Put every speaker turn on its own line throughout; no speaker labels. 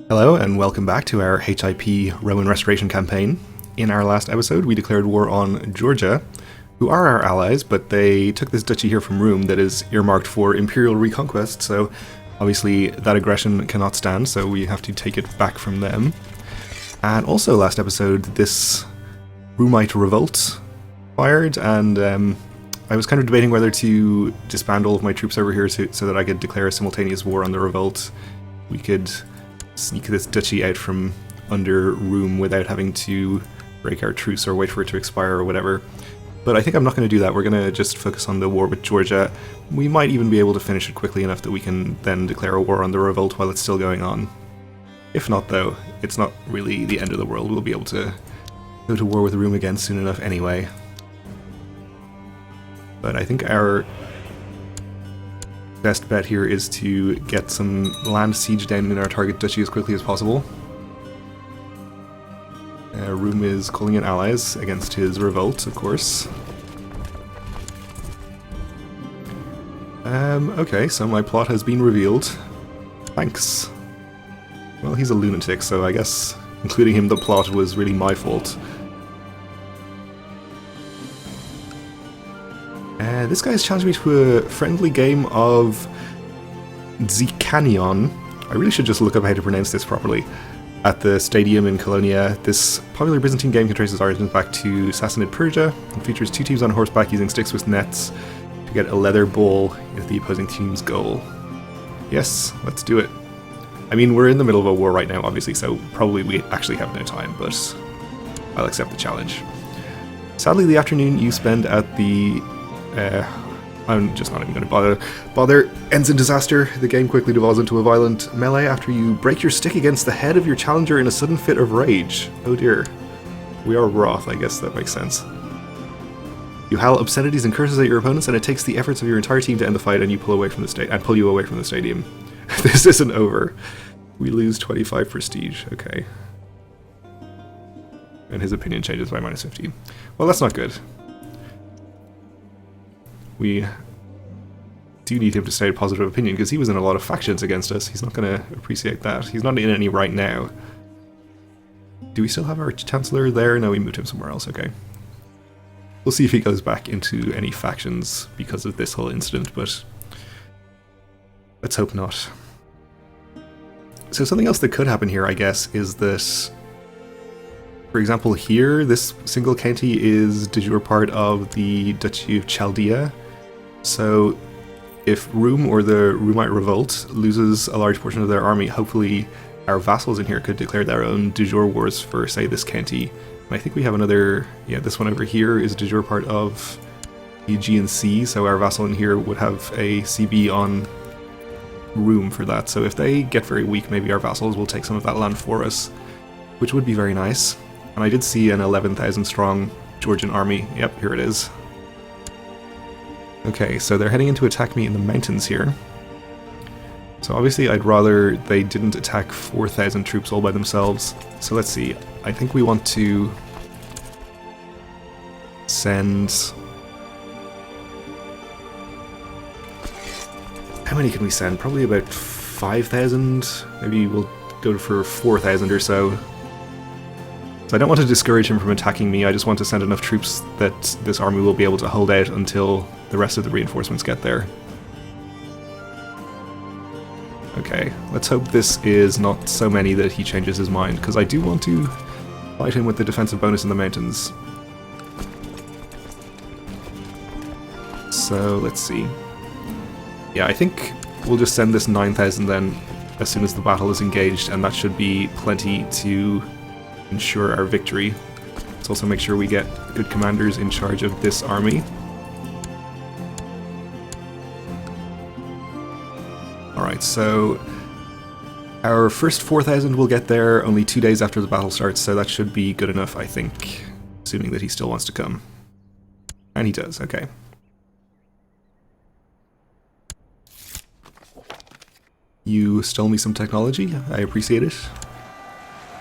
Hello and welcome back to our HIP Roman Restoration campaign. In our last episode we declared war on Georgia, who are our allies, but they took this duchy here from Rome that is earmarked for imperial reconquest, so obviously that aggression cannot stand, so we have to take it back from them. And also last episode this Rumite revolt fired, and I was kind of debating whether to disband all of my troops over here so that I could declare a simultaneous war on the revolt. We could sneak this duchy out from under Rome without having to break our truce or wait for it to expire or whatever. But I think I'm not going to do that. We're going to just focus on the war with Georgia. We might even be able to finish it quickly enough that we can then declare a war on the revolt while it's still going on. If not, though, it's not really the end of the world. We'll be able to go to war with Rome again soon enough anyway. But I think our best bet here is to get some land siege down in our target duchy as quickly as possible. Rome is calling in allies against his revolt, of course. Okay, so my plot has been revealed. Thanks. Well, he's a lunatic, so I guess including him the plot was really my fault. This guy has challenged me to a friendly game of Zikanion. I really should just look up how to pronounce this properly. At the stadium in Colonia, this popular Byzantine game can trace its origins back to Sassanid Persia and features two teams on horseback using sticks with nets to get a leather ball into the opposing team's goal. Yes, let's do it. I mean, we're in the middle of a war right now, obviously, so probably we actually have no time, but I'll accept the challenge. Sadly, the afternoon you spend at the I'm just not even going to bother. Ends in disaster. The game quickly devolves into a violent melee after you break your stick against the head of your challenger in a sudden fit of rage. Oh dear. We are wroth, I guess that makes sense. You howl obscenities and curses at your opponents, and it takes the efforts of your entire team to end the fight, and you pull you away from the stadium. This isn't over. We lose 25 prestige. Okay. And his opinion changes by minus 15. Well, that's not good. We do need him to state a positive opinion, because he was in a lot of factions against us. He's not going to appreciate that. He's not in any right now. Do we still have our Chancellor there? No, we moved him somewhere else. Okay. We'll see if he goes back into any factions because of this whole incident, but let's hope not. So something else that could happen here, I guess, is that, for example, here, this single county is de jure part of the Duchy of Chaldea. So if Rome or the Rumite revolt loses a large portion of their army, hopefully our vassals in here could declare their own de jure wars for, say, this county. And I think we have another, yeah, this one over here is de jure part of the Aegean Sea, so our vassal in here would have a CB on Rome for that. So if they get very weak, maybe our vassals will take some of that land for us, which would be very nice. And I did see an 11,000 strong Georgian army. Yep, here it is. Okay, so they're heading in to attack me in the mountains here. So obviously I'd rather they didn't attack 4,000 troops all by themselves. So let's see, I think we want to send... How many can we send? Probably about 5,000? Maybe we'll go for 4,000 or so. So I don't want to discourage him from attacking me, I just want to send enough troops that this army will be able to hold out until the rest of the reinforcements get there. Okay, let's hope this is not so many that he changes his mind, because I do want to fight him with the defensive bonus in the mountains. So, let's see. Yeah, I think we'll just send this 9,000 then, as soon as the battle is engaged, and that should be plenty to ensure our victory. Let's also make sure we get good commanders in charge of this army. Alright, so our first 4,000 will get there only 2 days after the battle starts, so that should be good enough, I think, assuming that he still wants to come. And he does, okay. You stole me some technology, I appreciate it.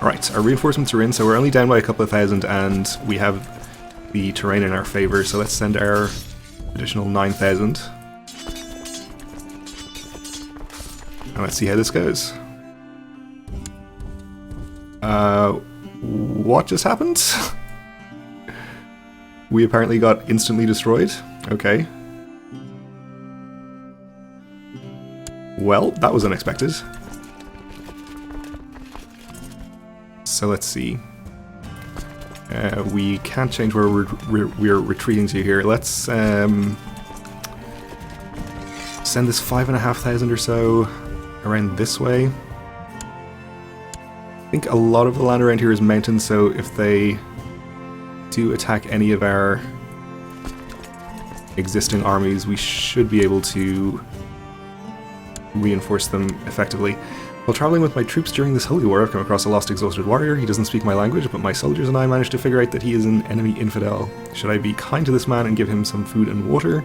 Alright, our reinforcements are in, so we're only down by a couple of thousand, and we have the terrain in our favour, so let's send our additional 9,000. And let's see how this goes. What just happened? We apparently got instantly destroyed. Okay. Well, that was unexpected. So let's see. We can't change where we're retreating to here. Let's send this 5,500 or so around this way. I think a lot of the land around here is mountains, so if they do attack any of our existing armies, we should be able to reinforce them effectively. While traveling with my troops during this holy war, I've come across a lost, exhausted warrior. He doesn't speak my language, but my soldiers and I managed to figure out that he is an enemy infidel. Should I be kind to this man and give him some food and water?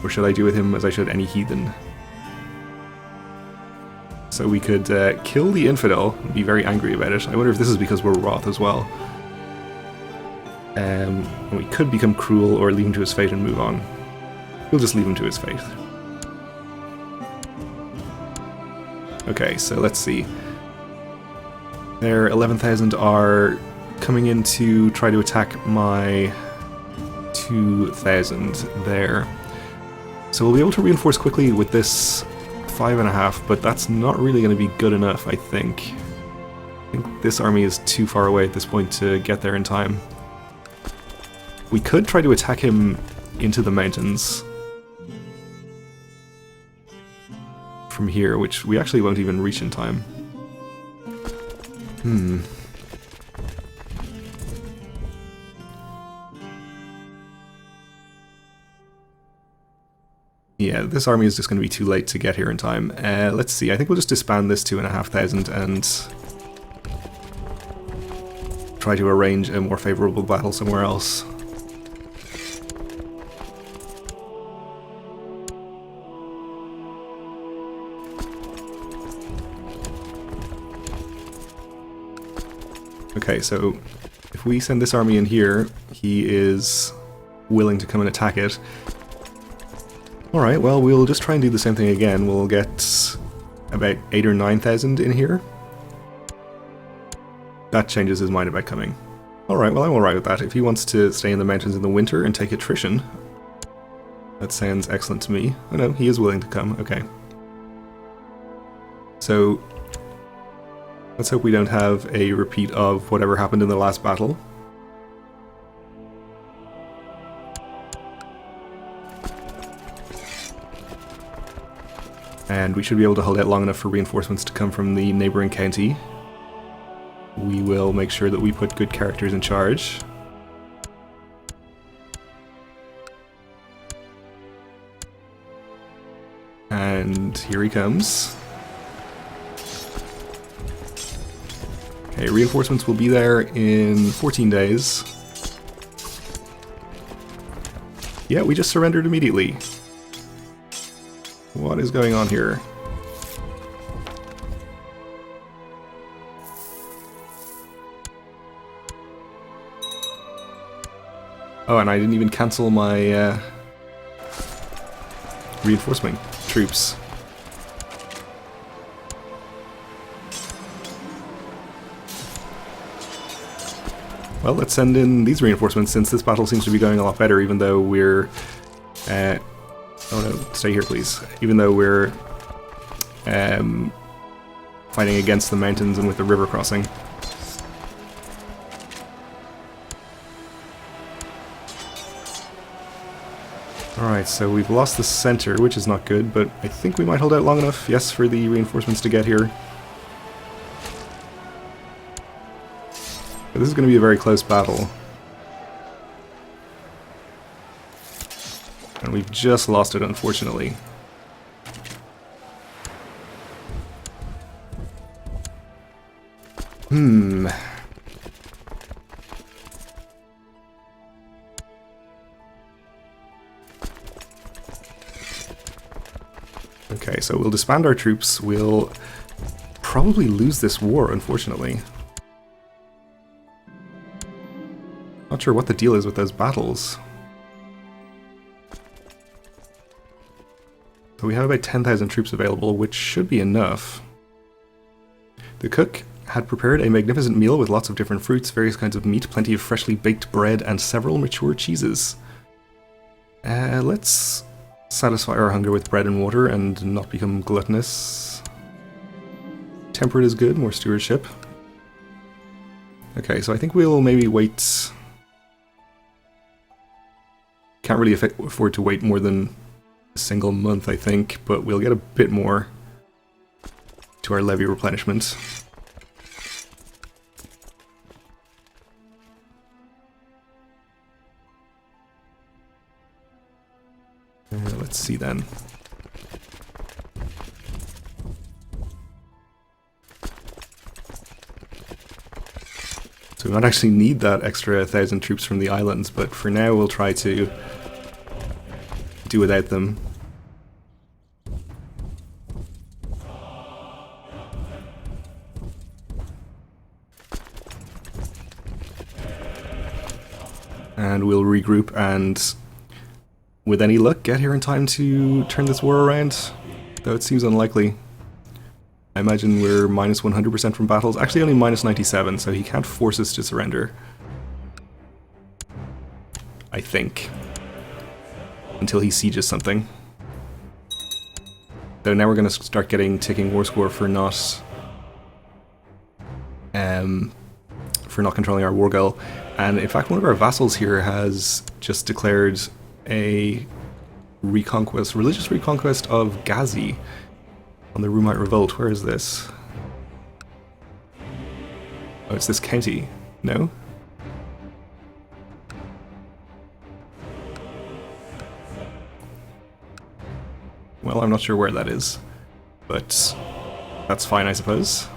Or should I do with him as I should any heathen? So we could kill the infidel and be very angry about it. I wonder if this is because we're wroth as well. And we could become cruel or leave him to his fate and move on. We'll just leave him to his fate. Okay, so let's see. Their 11,000 are coming in to try to attack my 2,000 there. So we'll be able to reinforce quickly with this 5.5, but that's not really going to be good enough, I think. I think this army is too far away at this point to get there in time. We could try to attack him into the mountains from here, which we actually won't even reach in time. Yeah, this army is just going to be too late to get here in time. Let's see, I think we'll just disband this 2,500 and try to arrange a more favourable battle somewhere else. Okay, so if we send this army in here, he is willing to come and attack it. Alright, well, we'll just try and do the same thing again. We'll get about 8,000 or 9,000 in here. That changes his mind about coming. Alright, well, I'm alright with that. If he wants to stay in the mountains in the winter and take attrition, that sounds excellent to me. Oh no, he is willing to come. Okay. So let's hope we don't have a repeat of whatever happened in the last battle. And we should be able to hold out long enough for reinforcements to come from the neighbouring county. We will make sure that we put good characters in charge. And here he comes. Okay, reinforcements will be there in 14 days. Yeah, we just surrendered immediately. What is going on here? Oh, and I didn't even cancel my reinforcement troops. Well, let's send in these reinforcements since this battle seems to be going a lot better, even though we're... oh no, stay here please. Even though we're fighting against the mountains and with the river crossing. Alright, so we've lost the center, which is not good, but I think we might hold out long enough, yes, for the reinforcements to get here. But this is going to be a very close battle. And we've just lost it, unfortunately. Okay, so we'll disband our troops. We'll probably lose this war, unfortunately. Not sure what the deal is with those battles. So we have about 10,000 troops available, which should be enough. The cook had prepared a magnificent meal with lots of different fruits, various kinds of meat, plenty of freshly baked bread, and several mature cheeses. Let's satisfy our hunger with bread and water and not become gluttonous. Temperate is good, more stewardship. Okay, so I think we'll maybe wait. Can't really afford to wait more than a single month, I think, but we'll get a bit more to our levy replenishment. Let's see then. So we might actually need that extra 1,000 troops from the islands, but for now we'll try to do without them. And we'll regroup and, with any luck, get here in time to turn this war around, though it seems unlikely. I imagine we're minus 100% from battles. Actually, only minus 97, so he can't force us to surrender. I think. Until he sieges something. Though now we're going to start getting ticking war score for not controlling our war goal. And in fact, one of our vassals here has just declared a religious reconquest of Ghazi on the Rumite Revolt. Where is this? Oh, it's this county. No? Well, I'm not sure where that is, but that's fine, I suppose.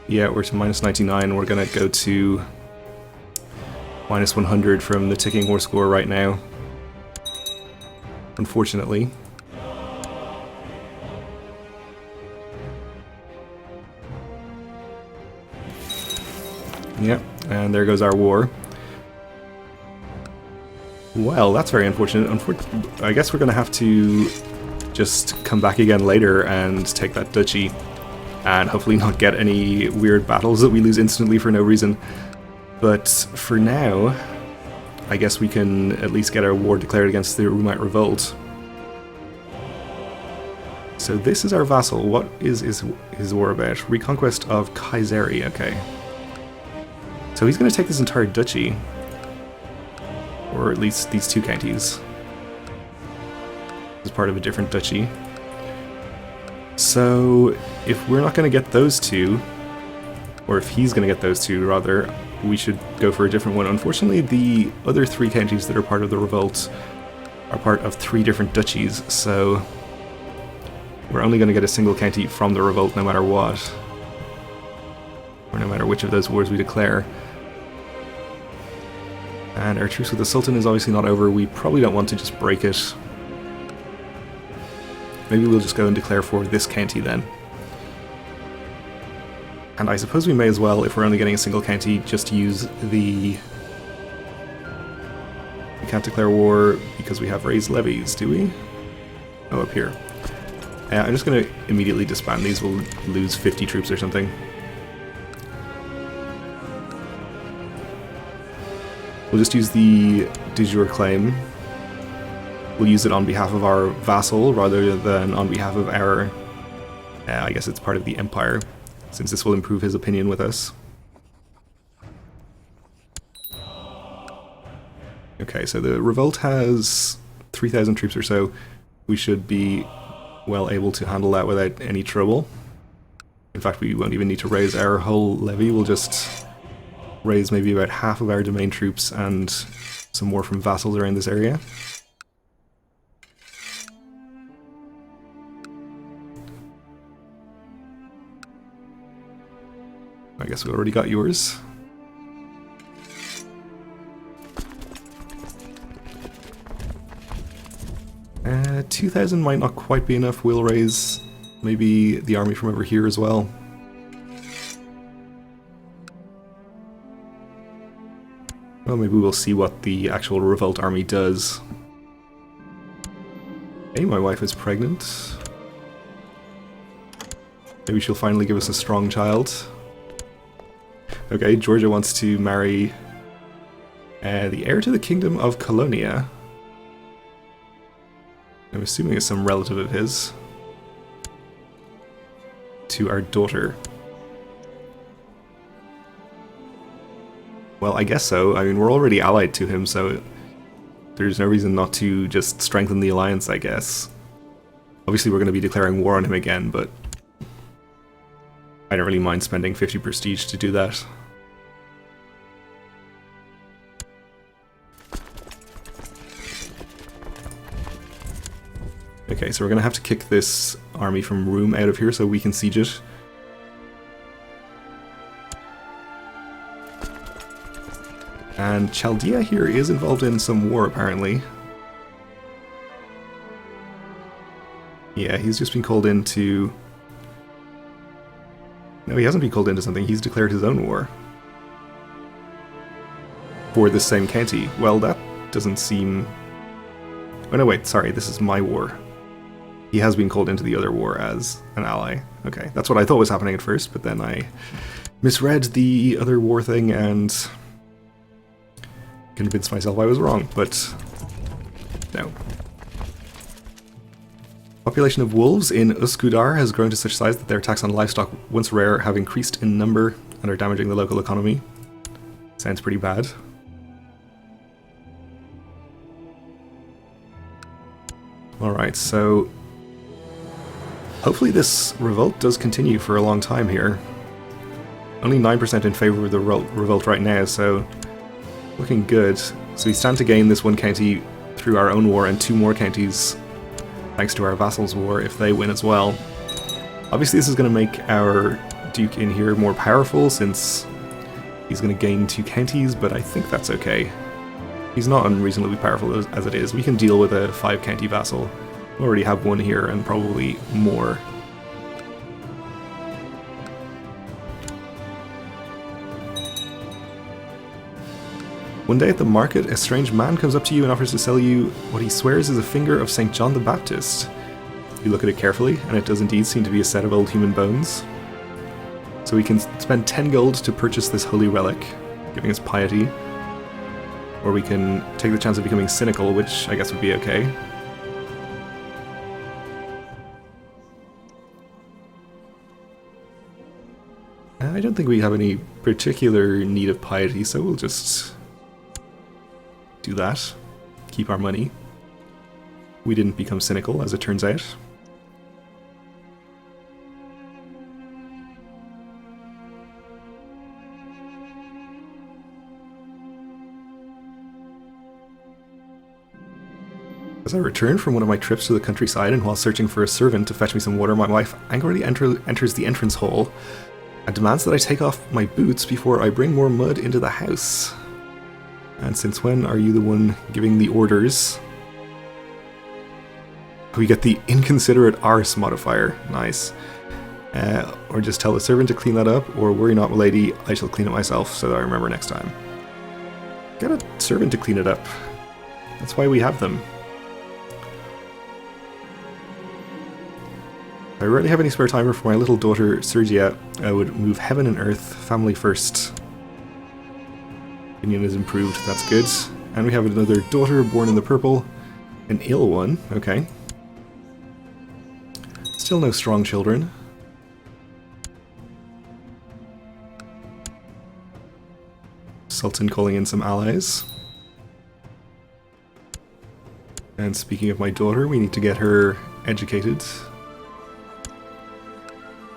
Yeah, we're to minus 99. We're gonna go to minus 100 from the ticking war score right now, unfortunately. Yep, and there goes our war. Well, that's very unfortunate. I guess we're gonna have to just come back again later and take that duchy, and hopefully not get any weird battles that we lose instantly for no reason. But for now, I guess we can at least get our war declared against the Rumite Revolt. So this is our vassal. What is his war about? Reconquest of Kayseri, okay. So he's going to take this entire duchy. Or at least these two counties. As part of a different duchy. So if we're not going to get those two, or if he's going to get those two rather, we should go for a different one. Unfortunately, the other three counties that are part of the revolt are part of three different duchies, so we're only going to get a single county from the revolt no matter what. Or no matter which of those wars we declare. And our truce with the Sultan is obviously not over. We probably don't want to just break it. Maybe we'll just go and declare for this county then. And I suppose we may as well, if we're only getting a single county, just use the... We can't declare war because we have raised levies, do we? Oh, up here. I'm just going to immediately disband these. We'll lose 50 troops or something. We'll just use the de jure claim. We'll use it on behalf of our vassal rather than on behalf of our... I guess it's part of the empire, since this will improve his opinion with us. Okay, so the revolt has 3,000 troops or so. We should be well able to handle that without any trouble. In fact, we won't even need to raise our whole levy. We'll just raise maybe about half of our domain troops and some more from vassals around this area. I guess we already got yours. 2,000 might not quite be enough. We'll raise maybe the army from over here as well. Well, maybe we'll see what the actual revolt army does. Hey, my wife is pregnant. Maybe she'll finally give us a strong child. Okay, Georgia wants to marry the heir to the Kingdom of Colonia. I'm assuming it's some relative of his. To our daughter. Well, I guess so. I mean, we're already allied to him, so there's no reason not to just strengthen the alliance, I guess. Obviously, we're going to be declaring war on him again, but I don't really mind spending 50 prestige to do that. Okay, so we're going to have to kick this army from Room out of here so we can siege it. And Chaldea here is involved in some war, apparently. Yeah, he's just been called into... No, he hasn't been called into something. He's declared his own war. For this same county. Well, that doesn't seem... Oh no, wait, sorry, this is my war. He has been called into the other war as an ally. Okay, that's what I thought was happening at first, but then I misread the other war thing and convinced myself I was wrong, but no. Population of wolves in Uskudar has grown to such size that their attacks on livestock, once rare, have increased in number and are damaging the local economy. Sounds pretty bad. Alright, so hopefully this revolt does continue for a long time here. Only 9% in favour of the revolt right now, so looking good. So we stand to gain this one county through our own war and 2 more counties thanks to our vassals' war if they win as well. Obviously this is going to make our duke in here more powerful since he's going to gain 2 counties, but I think that's okay. He's not unreasonably powerful as it is. We can deal with a 5 county vassal. We already have 1 here and probably more. One day at the market, a strange man comes up to you and offers to sell you what he swears is a finger of St. John the Baptist. You look at it carefully, and it does indeed seem to be a set of old human bones. So we can spend 10 gold to purchase this holy relic, giving us piety. Or we can take the chance of becoming cynical, which I guess would be okay. I don't think we have any particular need of piety, so we'll just do that. Keep our money. We didn't become cynical, as it turns out. As I return from one of my trips to the countryside and while searching for a servant to fetch me some water, my wife angrily enters the entrance hall and demands that I take off my boots before I bring more mud into the house. And since when are you the one giving the orders? We get the inconsiderate arse modifier. Nice. Or just tell the servant to clean that up, or worry not, milady, I shall clean it myself so that I remember next time. Get a servant to clean it up. That's why we have them. If I rarely have any spare time for my little daughter, Sergia, I would move heaven and earth, family first. Opinion is improved, that's good. And we have another daughter born in the purple. An ill one, okay. Still no strong children. Sultan calling in some allies. And speaking of my daughter, we need to get her educated.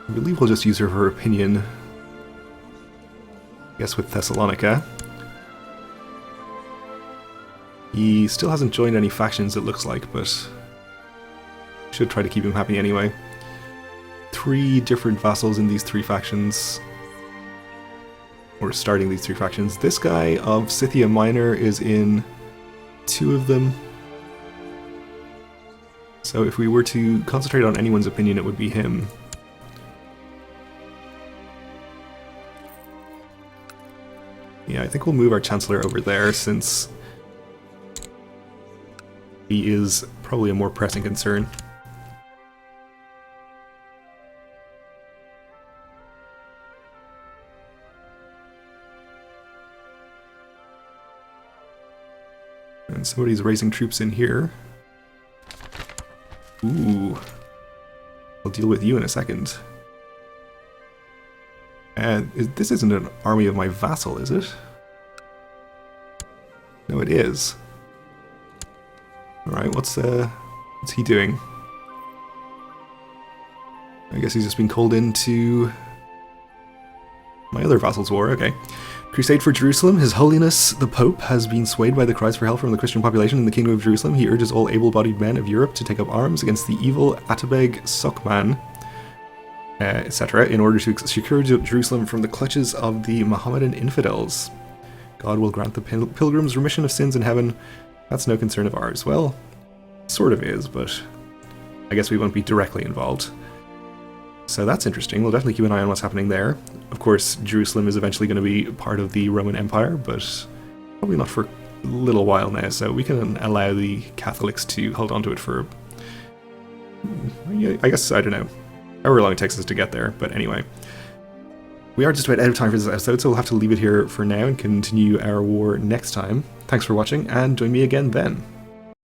I believe we'll just use her for her opinion. I guess with Thessalonica. He still hasn't joined any factions, it looks like, but should try to keep him happy anyway. 3 different vassals in these 3 factions. Or starting these 3 factions. This guy of Scythia Minor is in 2 of them. So if we were to concentrate on anyone's opinion, it would be him. Yeah, I think we'll move our Chancellor over there since he is probably a more pressing concern. And somebody's raising troops in here. Ooh. I'll deal with you in a second. And this isn't an army of my vassal, is it? No, it is. Alright, what's he doing? I guess he's just been called into my other vassal's war, okay. Crusade for Jerusalem. His Holiness the Pope has been swayed by the cries for help from the Christian population in the Kingdom of Jerusalem. He urges all able-bodied men of Europe to take up arms against the evil Atabeg Sokman, etc., in order to secure Jerusalem from the clutches of the Mohammedan infidels. God will grant the pilgrims remission of sins in heaven. That's no concern of ours. Well, sort of is, but I guess we won't be directly involved. So that's interesting. We'll definitely keep an eye on what's happening there. Of course, Jerusalem is eventually going to be part of the Roman Empire, but probably not for a little while now, so we can allow the Catholics to hold on to it for, I guess, I don't know, however long it takes us to get there. But anyway, we are just about out of time for this episode, so we'll have to leave it here for now and continue our war next time. Thanks for watching, and join me again then.